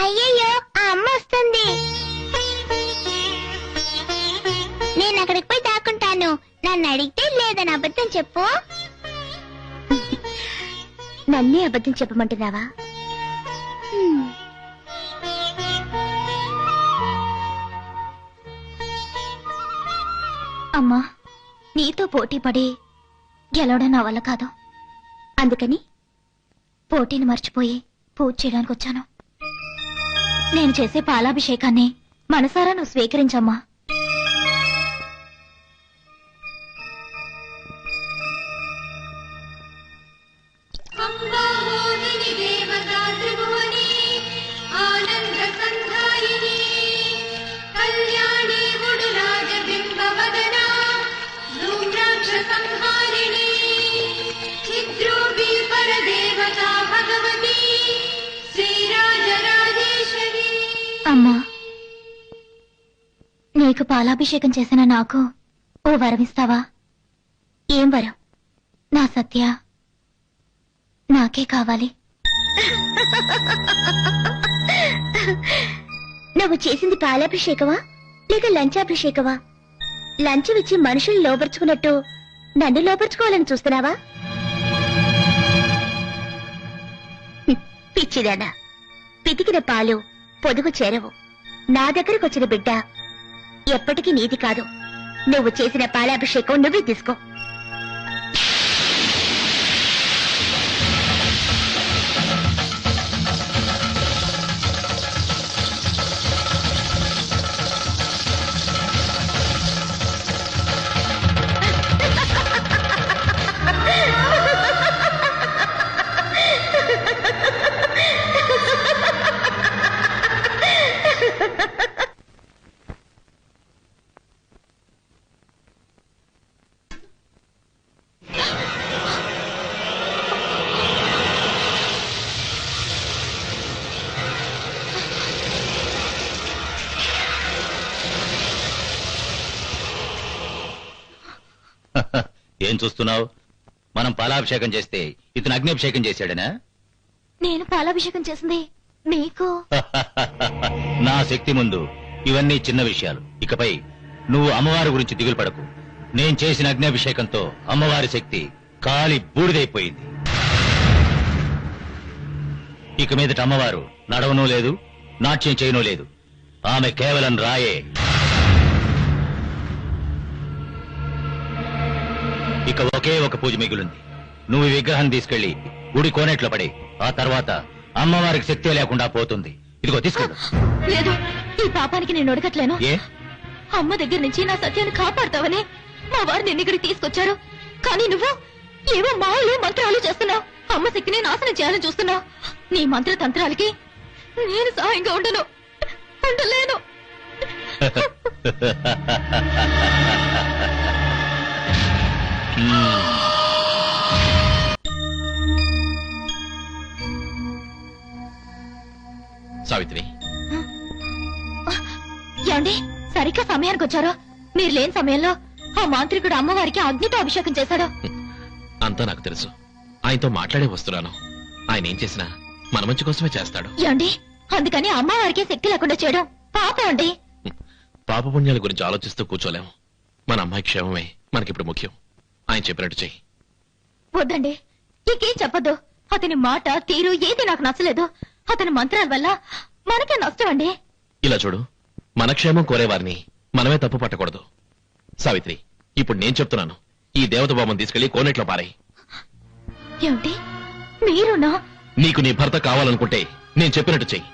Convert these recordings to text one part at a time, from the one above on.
అయ్యయ్యో ఆ అమ్మ వస్తుంది. నేను అక్కడికి పోయి దాక్కుంటాను. నన్ను అడిగితే లేదని అబద్ధం చెప్పు. నన్నే అబద్ధం చెప్పమంటున్నావా? అమ్మా, నీతో పోటీ పడి గెలవడం నా వల్ల కాదు. అందుకని పోటీని మర్చిపోయి పూజ చేయడానికి వచ్చాను. నేను చేసే పాలాభిషేకాన్ని మనసారా నువ్వు స్వీకరించమ్మా. అమ్మా, నీకు పాలాభిషేకం చేసిన నాకు ఓ వరమిస్తావా? ఏం వరం? నా సత్య నాకే కావాలి. నువ్వు చేసింది పాలాభిషేకమా లేక లంచాభిషేకమా? లంచం ఇచ్చి మనుషుల్ని లోపరుచుకున్నట్టు నన్ను లోపరుచుకోవాలని చూస్తున్నావా? పిచ్చిదానా, పితికిన పాలు పొదుగు చేరవు. నా దగ్గరకు వచ్చిన బిడ్డ ఎప్పటికీ నీది కాదు. నువ్వు చేసిన పాలాభిషేకం నువ్వే తీసుకో. ఏం చూస్తున్నావు? మనం పాలాభిషేకం చేస్తే ఇతను అగ్నిభిషేకం చేశాడనా? నేను పాలాభిషేకం చేసింది నీకు. నా శక్తి ముందు ఇవన్నీ చిన్న విషయాలు. ఇకపై నువ్వు అమ్మవారి గురించి దిగులు పడకు. నేను చేసిన అగ్నిభిషేకంతో అమ్మవారి శక్తి కాలి బూడిదైపోయింది. ఇక మీదట అమ్మవారు నడవనూ లేదు, నాట్యం చేయనూ లేదు. ఆమె కేవలం రాయే. ఇక ఒకే ఒక పూజ మిగులుంది. నువ్వు ఈ విగ్రహాన్ని తీసుకెళ్లి గుడి కోనేట్లో పడి ఆ తర్వాత అమ్మవారికి శక్తి లేకుండా పోతుంది. ఇదిగో తీసుకెళ్ళు. లేదు, ఈ పాపానికి నేను ఒడగట్లేను. ఏ? అమ్మ దగ్గర నుంచి నా సత్యాన్ని కాపాడుతావని మా వారు నిన్ను ఇక్కడికి తీసుకొచ్చారు. కానీ నువ్వు ఏవో మావులు మంత్రాలు చేస్తున్నావు. అమ్మ శక్తిని నాశనం చేయాలని చూస్తున్నావు. నీ మంత్ర తంత్రాలకి నేను సహాయంగా ఉండను, ఉండలేను. సావిత్రి, ఏమండి, సరిగ్గా సమయానికి వచ్చారో? మీరు లేని సమయంలో ఆ మాంత్రికుడు అమ్మవారికి అగ్నితో అభిషేకం చేశాడు. అంతా నాకు తెలుసు. ఆయనతో మాట్లాడే వస్తున్నాను. ఆయన ఏం చేసినా మన మంచి కోసమే చేస్తాడు. ఏమండి, అందుకని అమ్మవారికి శక్తి లేకుండా చేయడం పాపం అండి. పాపపుణ్యాల గురించి ఆలోచిస్తూ కూర్చోలేము. మన అమ్మాయి క్షేమమే మనకిప్పుడు ముఖ్యం. ఆయన చెప్పినట్టు చెయ్యి. వద్దండి, ఇంకేం చెప్పొద్దు. అతని మాట తీరు ఏది నాకు నచ్చలేదు. అతని మంత్రాల వల్ల మనకే నష్టం అండి. ఇలా చూడు, మన క్షేమం కోరేవారిని మనమే తప్పు పట్టకూడదు. సావిత్రి, ఇప్పుడు నేను చెప్తున్నాను. ఈ దేవత బొమ్మను తీసుకెళ్లి కోనేట్లో పారాయి. ఏమిటి మీరునా? నీకు నీ భర్త కావాలనుకుంటే నేను చెప్పినట్టు చెయ్యి.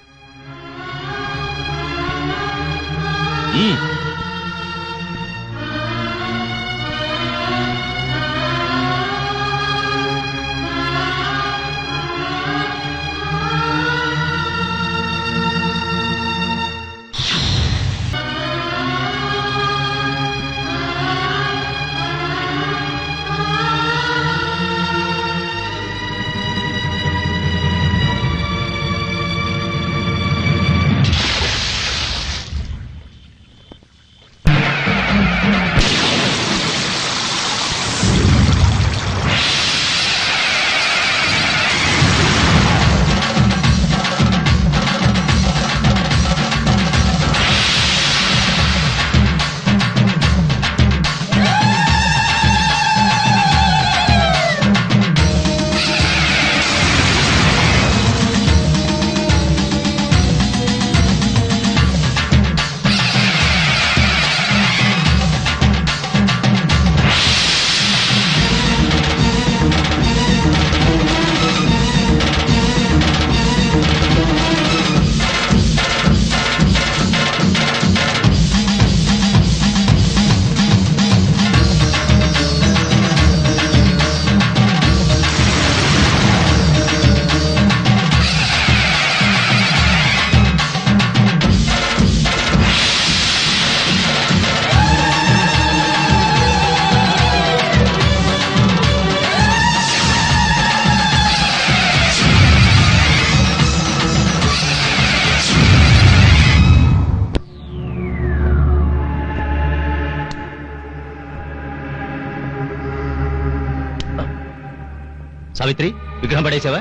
సావిత్రి, విగ్రహం పడేసావా?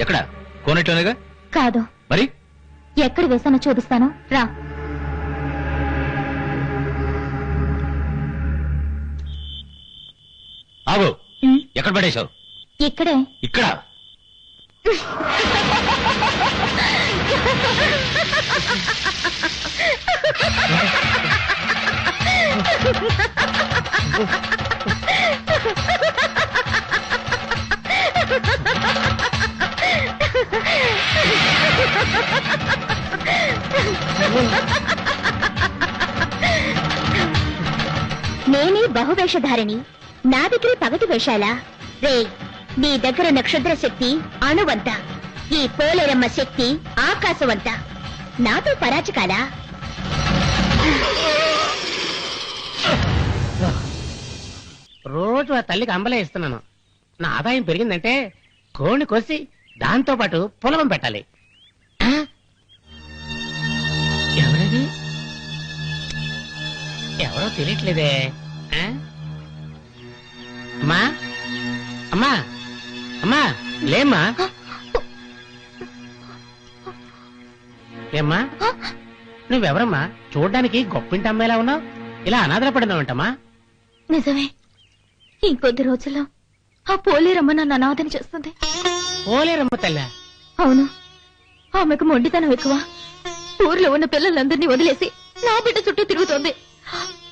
ఎక్కడ? కోనట్లోనేగా. కాదు. మరి ఎక్కడ వేసానో చూపిస్తాను రా. ఆగు. ఎక్కడ పడేశావు? ఇక్కడే. ఇక్కడ. నేనే బహువేషధారిణి, నా దగ్గర పగటి వేషాలా? రే, నీ దగ్గర నక్షత్ర శక్తి అణువంత, ఈ పోలేరమ్మ శక్తి ఆకాశవంత, నాతో పరాచకాలా? రోజు ఆ తల్లికి అంబలే ఇస్తున్నాను. నా ఆదాయం పెరిగిందంటే కోడిని కోసి దాంతో పాటు పులగం పెట్టాలి. ఆ? ఎవరది? ఎవరో తెలియట్లేదే. ఆ? అమ్మా, అమ్మా, అమ్మా, లేమ్మా. ఏమ్మా, నువ్వెవరమ్మా? చూడ్డానికి గొప్పింటి అమ్మాయిలా ఉన్నావు, ఇలా అనాథపడినావంటమ్మా? నిజమే, ఇంకొద్ది రోజుల్లో ఆ పోలేరమ్మ నన్ను అనాథన చేస్తుంది. పోలేరమ్మ తల్లి? అవును, ఆమెకు మొండితనం ఎక్కువ. ఊర్లో ఉన్న పిల్లలందరినీ వదిలేసి నా బిడ్డ చుట్టూ తిరుగుతోంది.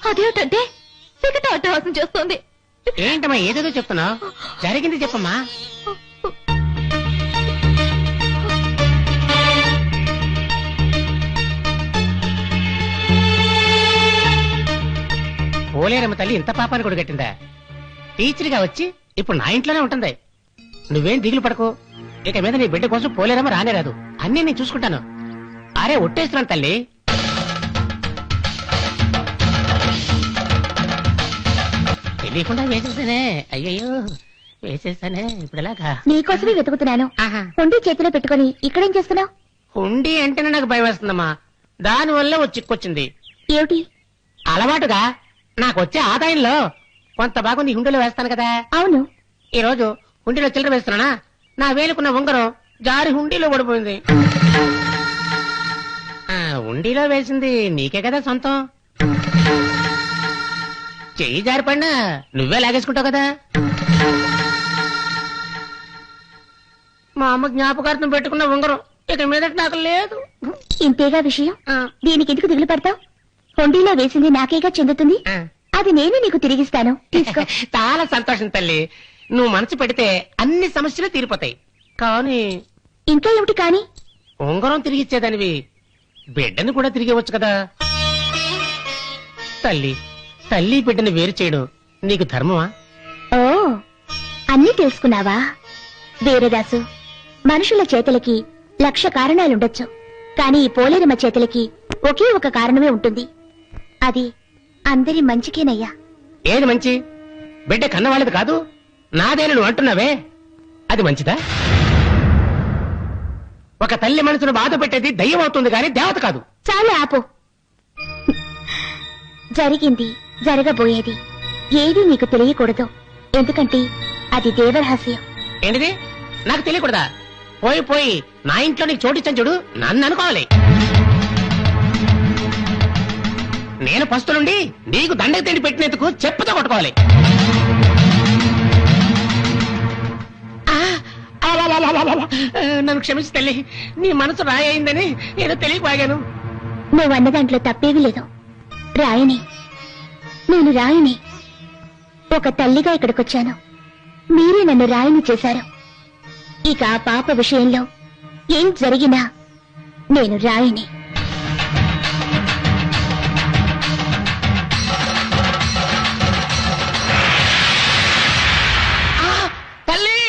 అదేమిటంటే సిగట అట్టహాసం చేస్తోంది. ఏంటమ్మా ఏదేదో చెప్తున్నావు? జరిగింది చెప్పమ్మా. పోలేరమ్మ తల్లి ఇంత పాపాన్ని కూడా కట్టిందా? టీచర్గా వచ్చి ఇప్పుడు నా ఇంట్లోనే ఉంటుంది. నువ్వేం దిగులు పడకు, ఇక మీద నీ బిడ్డ కోసం పోలేరమ్మ రానే రాదు. అన్నీ నేను చూసుకుంటాను. అరే ఒట్టేస్తున్నాను తల్లి. తెలియకుండా వేసేసానే, అయ్యయ్యో వేసేసానే. ఇప్పుడు ఎలాగా? నీకోసమే వెతుకుతున్నాను. హుండీ చేతిలో పెట్టుకుని ఇక్కడేం చేస్తున్నావు? హుండీ అంటేనే నాకు భయం వేస్తుందమ్మా. దానివల్ల ఓ చిక్కొచ్చింది. ఏమిటి? అలవాటుగా నాకు వచ్చే ఆదాయంలో కొంత భాగం నీ హుండీలో వేస్తాను కదా. అవును. ఈ రోజు హుండీలో చిల్లర వేస్తున్నానా, నా వేలుకున్న ఉంగరం జారి హుండీలో పడిపోయింది. హుండీలో వేసింది నీకే కదా సొంతం. చెయ్యి జారిపడినా నువ్వే లాగేసుకుంటావు కదా. మా అమ్మ జ్ఞాపకార్థం పెట్టుకున్న ఉంగరం ఇక మీద నాకు లేదు. ఇంతేగా విషయం. దీనికి ఎందుకు దిగులు పడతావు? హుండీలో వేసింది నాకేగా చెందుతుంది. అది నేను నీకు తిరిగిస్తాను, తీసుకో. చాలా సంతోషం తల్లి. నువ్వు మనసు పెడితే అన్ని సమస్యలు తీరిపోతాయి. కానీ ఇంకా ఏమిటి కాని? ఉంగరం తిరిగిచ్చేదానివి బిడ్డను కూడా తిరిగివచ్చు కదా. తల్లి తల్లి బిడ్డను వేరు చేయడం నీకు ధర్మమా? ఓ, అన్నీ తెలుసుకున్నావా? వీరదాసు, మనుషుల చేతులకి 1,00,000 కారణాలుండొచ్చు, కానీ ఈ పోలేరమ్మ చేతులకి ఒకే ఒక కారణమే ఉంటుంది. అది అందరి మంచికేనయ్యా. ఏది మంచి? బిడ్డ కన్నవాళ్ళది కాదు, నాదేనా నువ్వు అంటున్నావే, అది మంచిదా? ఒక తల్లి మనసును బాధ పెట్టేది దయ్యం అవుతుంది కానీ దేవత కాదు. చాలా ఆపు. జరిగింది, జరగబోయేది ఏది నీకు తెలియకూడదు. ఎందుకంటే అది దేవరహస్యం. ఏంటిది? నాకు తెలియకూడదా? పోయి పోయి నా ఇంట్లో నీకు చోటిచ్చాను చూడు, నన్ను అనుకోవాలి. నేను ఫస్ట్ నుండి నీకు దండకు తిండి పెట్టినందుకు చెప్పుతో కొట్టుకోవాలి. నన్ను క్షమించి తల్లి, నీ మనసు రాయిందని ఏదో తెలియకపోయాను. నువ్వన్న దాంట్లో తప్పేవి లేదు. రాయని, నేను రాయని. ఒక తల్లిగా ఇక్కడికొచ్చాను, మీరే నన్ను రాయని చేశారు. ఇక ఆ పాప విషయంలో ఏం జరిగినా నేను రాయని. తల్లి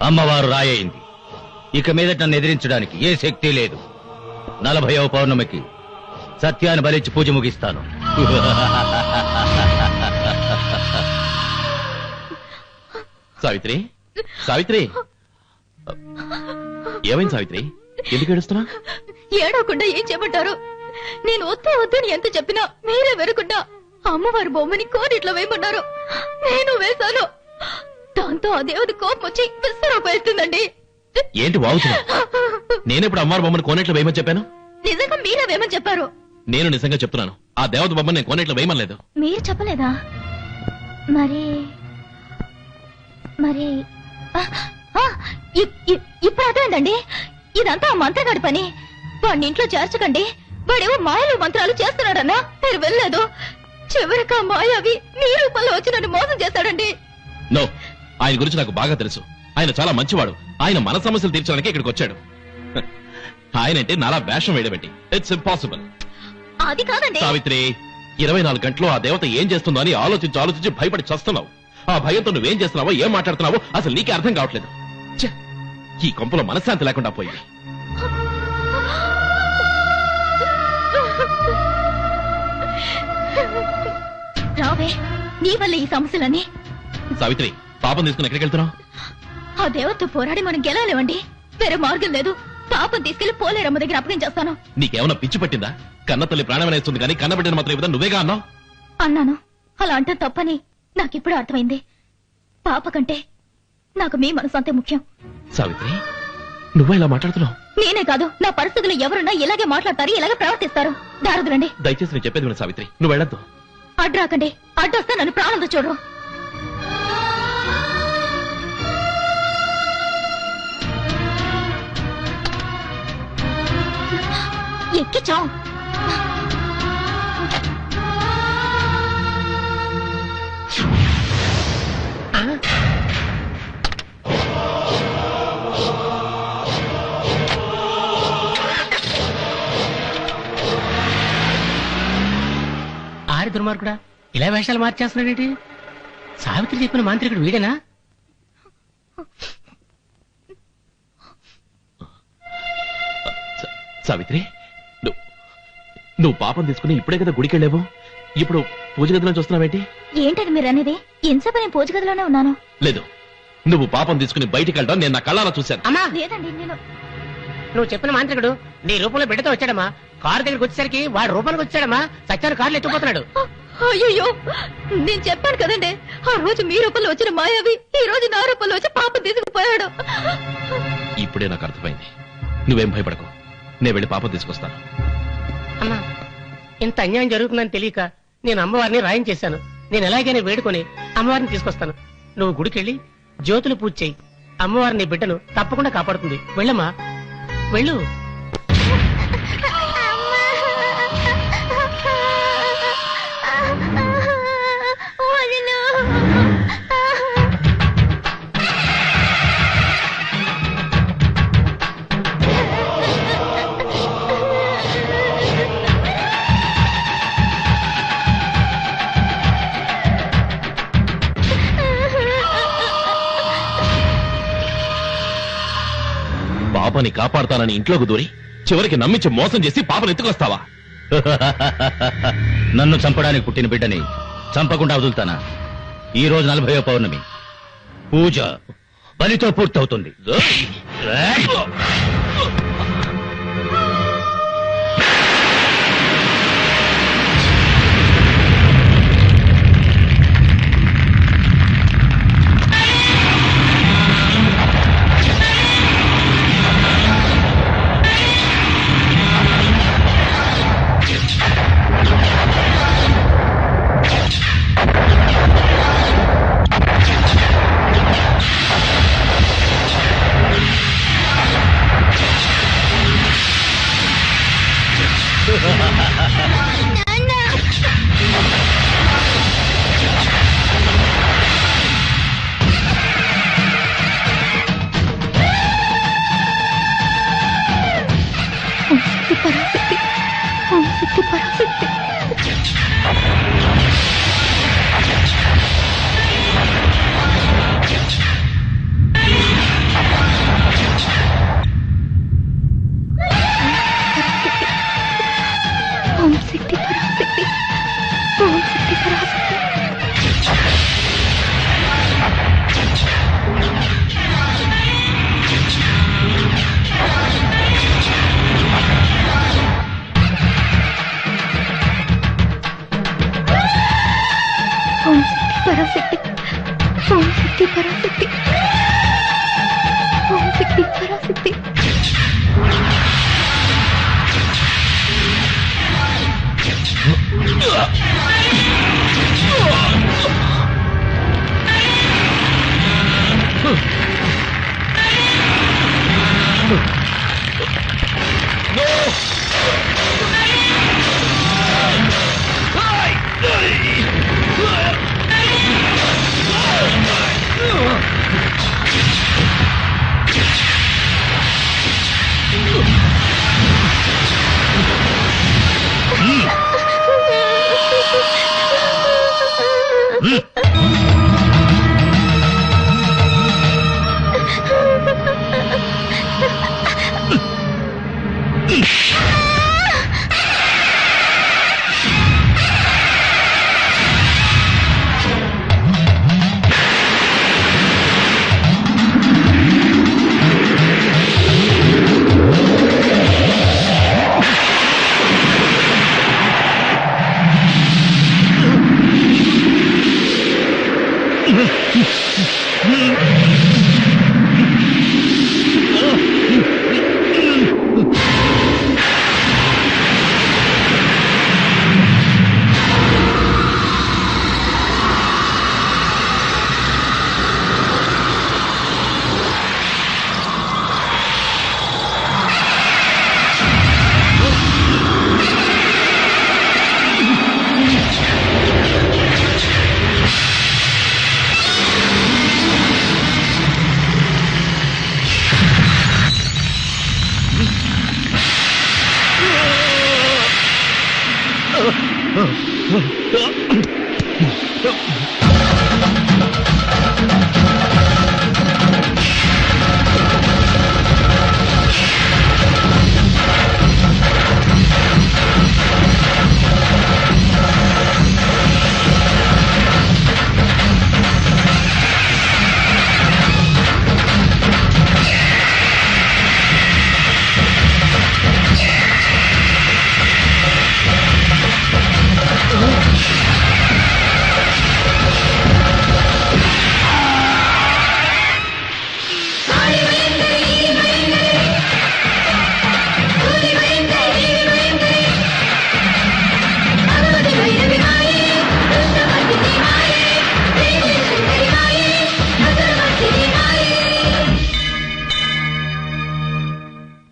అమ్మవారు రాయయింది. ఇక మీద నన్ను ఎదిరించడానికి ఏ శక్తి లేదు. 40వ పౌర్ణమికి సత్యాన్ని బలించి పూజ ముగిస్తాను. సావిత్రి, సావిత్రి, ఏమైంది సావిత్రి? ఎందుకు ఏడుస్తున్నా? ఏడవకుండా ఏం చెప్పంటారు? నేను వద్దు వద్దని ఎంత చెప్పినా మీరే వెరకుండా అమ్మవారి బొమ్మని కోరిట్లో వేయమన్నారు. నేను వేశాను. దాంతో ఆ దేవత కోపం వచ్చి విస్తరూపేస్తుందండి. ఏంటి వాగుతున్నావు? నేనెప్పుడు అమ్మవారి బొమ్మను కోనేట్లో వేయమని చెప్పాను? నిజంగా మీరే వేమని చెప్పారు. నేను నిజంగా చెప్తున్నాను, ఆ దేవత బొమ్మను నేను కోనేట్లో వేయమనలేదు. మీరు చెప్పలేదా? మరి మరి ఆ, ఆ, ఇప్పుడు అర్థమైందండి. ఇదంతా ఆ మంత్రగాడి పని. వాడిని ఇంట్లో చేర్చకండి, వాడేవో మాయలు మంత్రాలు చేస్తున్నాడన్నా మీరు వెళ్ళలేదు. చివరికి ఆ మాయావి మీ రూపంలో వచ్చి నన్ను మోసం చేశాడండి. నో, ఆయన గురించి నాకు బాగా తెలుసు. ఆయన చాలా మంచివాడు. ఆయన మన సమస్యలు తీర్చడానికి ఇక్కడికి వచ్చాడు. ఆయన అంటే నాలా వేషం వేయడబెట్టి ఇట్స్ ఇంపాసిబుల్. అది కాదండి. సావిత్రి, 24 గంటలు ఆ దేవత ఏం చేస్తుందో అని ఆలోచించి భయపడి చస్తున్నావు. ఆ భయంతో నువ్వేం చేస్తున్నావో, ఏం మాట్లాడుతున్నావో అసలు నీకే అర్థం కావట్లేదు. ఛే, ఈ కొంపలో మనశ్శాంతి లేకుండా పోయింది. రావే, నీ వల్ల ఈ సమస్యలన్నీ. సావిత్రి, పాపం తీసుకుని ఎక్కడికి వెళ్తున్నావు? ఆ దేవతతో పోరాడి మనం గెలవలేమండి. వేరే మార్గం లేదు. పాపం తీసుకెళ్లి పోలేరమ్మ దగ్గర అప్పగించేస్తాను. నీకేమన్నా పిచ్చి పట్టిందా? కన్న తల్లి ప్రాణమనేస్తుంది కానీ కన్నబిడ్డను మాత్రం ఇవ్వదా? నువ్వేగా అన్నావు. అన్నాను. అలా అంటే తప్పని నాకిప్పుడు అర్థమైంది. పాప కంటే నాకు మీ మనసు అంతే ముఖ్యం. సావిత్రి, నువ్వే ఇలా మాట్లాడుతున్నావు? నేనే కాదు, నా పరిస్థితులు ఎవరున్నా ఇలాగే మాట్లాడతారు, ఇలాగే ప్రవర్తిస్తారు. దారదులండి. దయచేసి నేను చెప్పేది విను సావిత్రి, నువ్వు వెళ్ళొద్దు. అడ్రాకండి. అడ్డొస్తే నన్ను ప్రాణంతో చూడరు. ఎక్కిచాం. ఆరి దుర్మార్గుడా, ఇలా వేషాలు మార్చేస్తున్నాడేంటి? సావిత్రి చెప్పిన మాంత్రికుడు వీడేనా? సావిత్రి, నువ్వు పాపం తీసుకుని ఇప్పుడే కదా గుడికి వెళ్ళావు. ఇప్పుడు పూజ గదిలోంచి వస్తున్నావేంటి? ఏంటని మీరు అనేది? ఎంతసేపు నేను పూజ గదిలోనే ఉన్నాను. లేదు, నువ్వు పాపం తీసుకుని బయటికి వెళ్ళడం నేను నా కళ్ళారా చూశాను. అమ్మా, లేదండి, నేను నువ్వు చెప్పిన మాంత్రికుడు నీ రూపంలో బిడ్డతో వచ్చాడమ్మా. కారు దగ్గరికి వచ్చేసరికి వాడు రూపానికి వచ్చాడమ్మా. సత్యాన్ని కారులో ఎత్తుకుపోతున్నాడు. అయ్యో, నేను చెప్పాను కదండి, ఆ రోజు మీ రూపంలో వచ్చిన మాయావి ఈ రోజు నా రూపంలో వచ్చి పాపం తీసుకుపోయాడు. ఇప్పుడే నాకు అర్థమైంది. నువ్వేం భయపడకు, నేను వెళ్ళి పాపం తీసుకొస్తాను. అమ్మా, ఇంత అన్యాయం జరుగుతుందని తెలియక నేను అమ్మవారిని రాయం చేశాను. నేను ఎలాగైనా వేడుకొని అమ్మవారిని తీసుకొస్తాను. నువ్వు గుడికెళ్ళి జ్యోతులు పూజ చేయి. అమ్మవారిని బిడ్డను తప్పకుండా కాపాడుతుంది. వెళ్ళమ్మా, వెళ్ళు. పాపని కాపాడతానని ఇంట్లోకి దూరి చివరికి నమ్మించి మోసం చేసి పాపను ఎత్తుకొస్తావా? నన్ను చంపడానికి పుట్టిన బిడ్డని చంపకుండా వదులుతానా? ఈ రోజు 40వ పౌర్ణమి. పూజ బలితో పూర్తవుతుంది.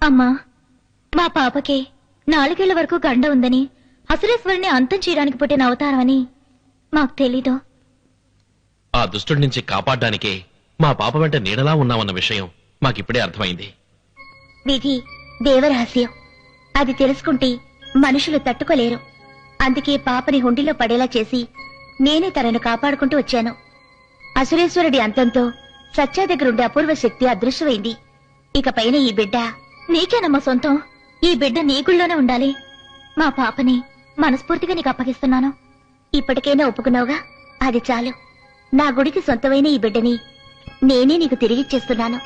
అమ్మా, మా పాపకి 4 ఏళ్ల వరకు గండ ఉందని, అసురేశ్వరిని అంతం చేయడానికి పుట్టిన అవతారం అని మాకు తెలీదు. ఆ దుష్టుడి నుంచి కాపాడడానికే మా పాప వెంట నీడలా ఉన్నామన్న విషయం మాకిప్పుడే అర్థమైంది. విధి దేవరహస్యం. అది తెలుసుకుంటే మనుషులు తట్టుకోలేరు. అందుకే పాపని హుండీలో పడేలా చేసి నేనే తనను కాపాడుకుంటూ వచ్చాను. అసురేశ్వరుడి అంతంతో సత్య దగ్గరుండే అపూర్వ శక్తి అదృశ్యమైంది. ఇక పైన ఈ బిడ్డ నీకేనమ్మా సొంతం. ఈ బిడ్డ నీ గుళ్ళోనే ఉండాలి. మా పాపని మనస్ఫూర్తిగా నీకు అప్పగిస్తున్నాను. ఇప్పటికైనా ఒప్పుకున్నావుగా, అది చాలు. నా గుడికి సొంతమైన ఈ బిడ్డని నేనే నీకు తిరిగిచ్చేస్తున్నాను.